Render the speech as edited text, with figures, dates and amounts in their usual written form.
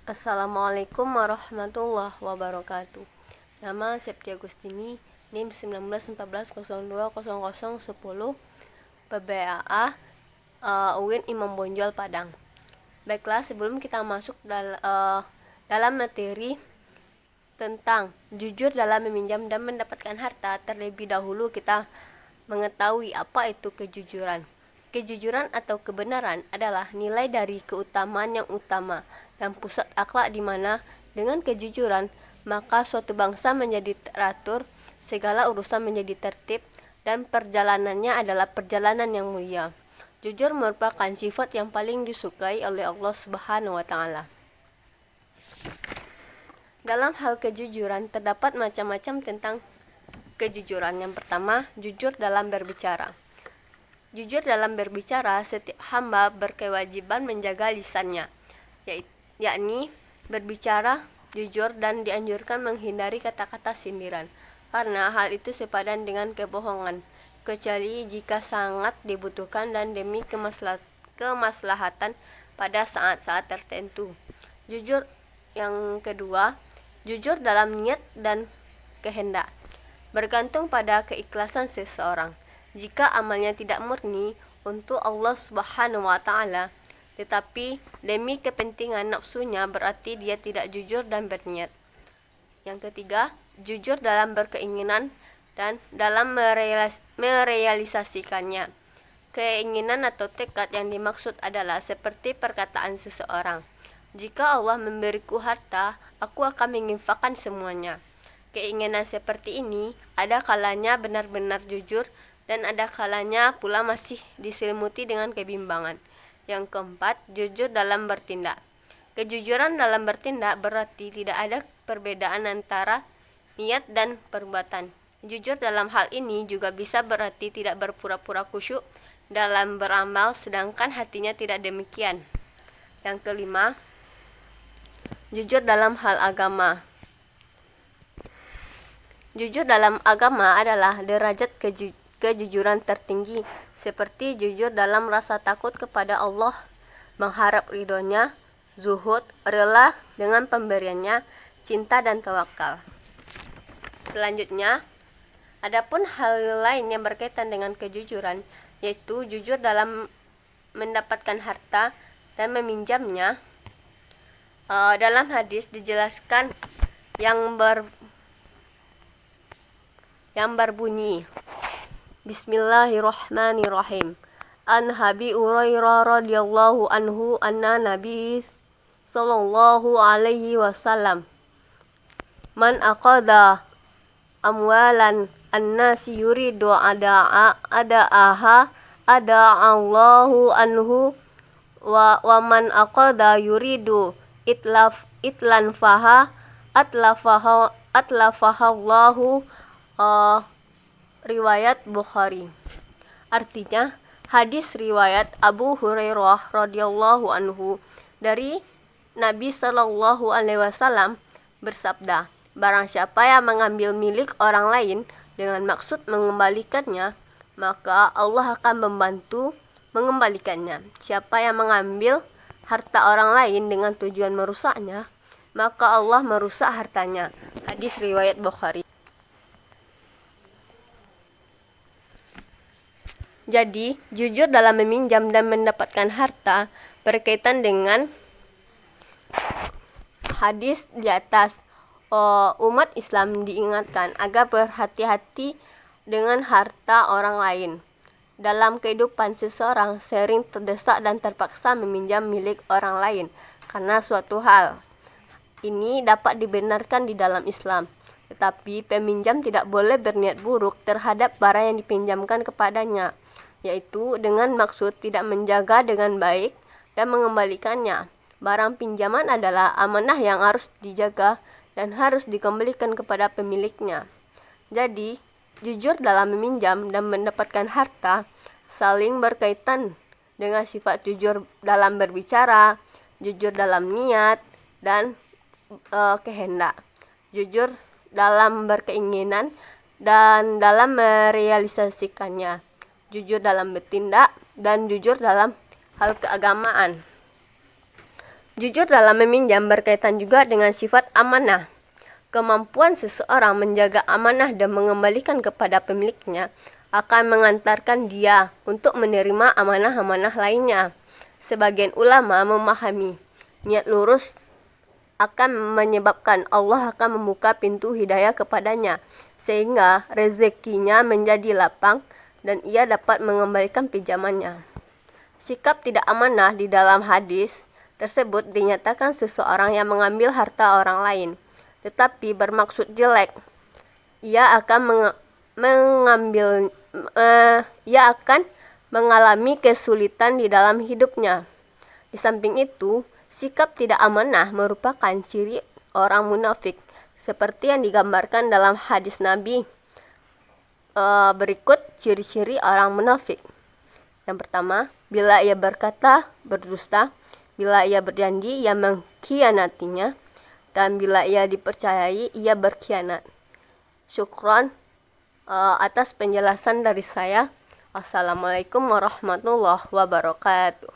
Assalamualaikum warahmatullahi wabarakatuh. Nama Septia Agustini, NIM 1914020010, PBAA, UIN Imam Bonjol Padang. Baiklah, sebelum kita masuk dalam materi tentang jujur dalam meminjam dan mendapatkan harta, terlebih dahulu kita mengetahui apa itu kejujuran. Kejujuran atau kebenaran adalah nilai dari keutamaan yang utama dan pusat akhlak di mana dengan kejujuran maka suatu bangsa menjadi teratur, segala urusan menjadi tertib, dan perjalanannya adalah perjalanan yang mulia. Jujur merupakan sifat yang paling disukai oleh Allah Subhanahu wa Ta'ala. Dalam hal kejujuran terdapat macam-macam tentang kejujuran. Yang pertama, jujur dalam berbicara. Jujur dalam berbicara, setiap hamba berkewajiban menjaga lisannya, yakni berbicara jujur dan dianjurkan menghindari kata-kata sindiran, karena hal itu sepadan dengan kebohongan, kecuali jika sangat dibutuhkan dan demi kemaslahatan pada saat-saat tertentu. Jujur yang kedua, jujur dalam niat dan kehendak. Bergantung pada keikhlasan seseorang. Jika amalnya tidak murni untuk Allah Subhanahu wa Ta'ala, tetapi demi kepentingan nafsunya, berarti dia tidak jujur dan berniat. Yang ketiga, jujur dalam berkeinginan dan dalam merealisasikannya. Keinginan atau tekad yang dimaksud adalah seperti perkataan seseorang, jika Allah memberiku harta, aku akan menginfakkan semuanya. Keinginan seperti ini ada kalanya benar-benar jujur dan ada kalanya pula masih diselimuti dengan kebimbangan. Yang keempat, jujur dalam bertindak. Kejujuran dalam bertindak berarti tidak ada perbedaan antara niat dan perbuatan. Jujur dalam hal ini juga bisa berarti tidak berpura-pura khusyuk dalam beramal sedangkan hatinya tidak demikian. Yang kelima, jujur dalam hal agama. Jujur dalam agama adalah derajat kejujuran tertinggi, seperti jujur dalam rasa takut kepada Allah, mengharap ridhonya, zuhud, rela dengan pemberiannya, cinta dan tawakal. Selanjutnya, adapun hal lain yang berkaitan dengan kejujuran, yaitu jujur dalam mendapatkan harta dan meminjamnya. Dalam hadis dijelaskan yang berbunyi, Bismillahirrahmanirrahim. An Abi Hurairah radhiyallahu anhu anna Nabi sallallahu alaihi wasallam man aqada amwalan an-nasi yuridu ada'aha ada'allahu anhu wa man aqada yuridu itlan faha atlafahallahu. Riwayat Bukhari. Artinya, hadis riwayat Abu Hurairah radhiyallahu anhu dari Nabi sallallahu alaihi wasallam bersabda, barang siapa yang mengambil milik orang lain dengan maksud mengembalikannya, maka Allah akan membantu mengembalikannya. Siapa yang mengambil harta orang lain dengan tujuan merusaknya, maka Allah merusak hartanya. Hadis riwayat Bukhari. Jadi, jujur dalam meminjam dan mendapatkan harta berkaitan dengan hadis di atas. Umat Islam diingatkan agar berhati-hati dengan harta orang lain. Dalam kehidupan seseorang sering terdesak dan terpaksa meminjam milik orang lain karena suatu hal. Ini dapat dibenarkan di dalam Islam. Tetapi peminjam tidak boleh berniat buruk terhadap barang yang dipinjamkan kepadanya, yaitu dengan maksud tidak menjaga dengan baik dan mengembalikannya. Barang pinjaman adalah amanah yang harus dijaga dan harus dikembalikan kepada pemiliknya. Jadi, jujur dalam meminjam dan mendapatkan harta saling berkaitan dengan sifat jujur dalam berbicara, jujur dalam niat dan kehendak, jujur dalam berkeinginan dan dalam merealisasikannya, jujur dalam bertindak, dan jujur dalam hal keagamaan. Jujur dalam meminjam berkaitan juga dengan sifat amanah. Kemampuan seseorang menjaga amanah dan mengembalikan kepada pemiliknya akan mengantarkan dia untuk menerima amanah-amanah lainnya. Sebagian ulama memahami niat lurus akan menyebabkan Allah akan membuka pintu hidayah kepadanya, sehingga rezekinya menjadi lapang dan ia dapat mengembalikan pinjamannya. Sikap tidak amanah di dalam hadis tersebut dinyatakan seseorang yang mengambil harta orang lain, tetapi bermaksud jelek. Ia akan mengalami kesulitan di dalam hidupnya. Di samping itu, sikap tidak amanah merupakan ciri orang munafik, seperti yang digambarkan dalam hadis Nabi. Berikut ciri-ciri orang munafik. Yang pertama, bila ia berkata, berdusta. Bila ia berjanji, ia mengkhianatinya. Dan bila ia dipercayai, ia berkhianat. Syukron atas penjelasan dari saya. Assalamualaikum warahmatullahi wabarakatuh.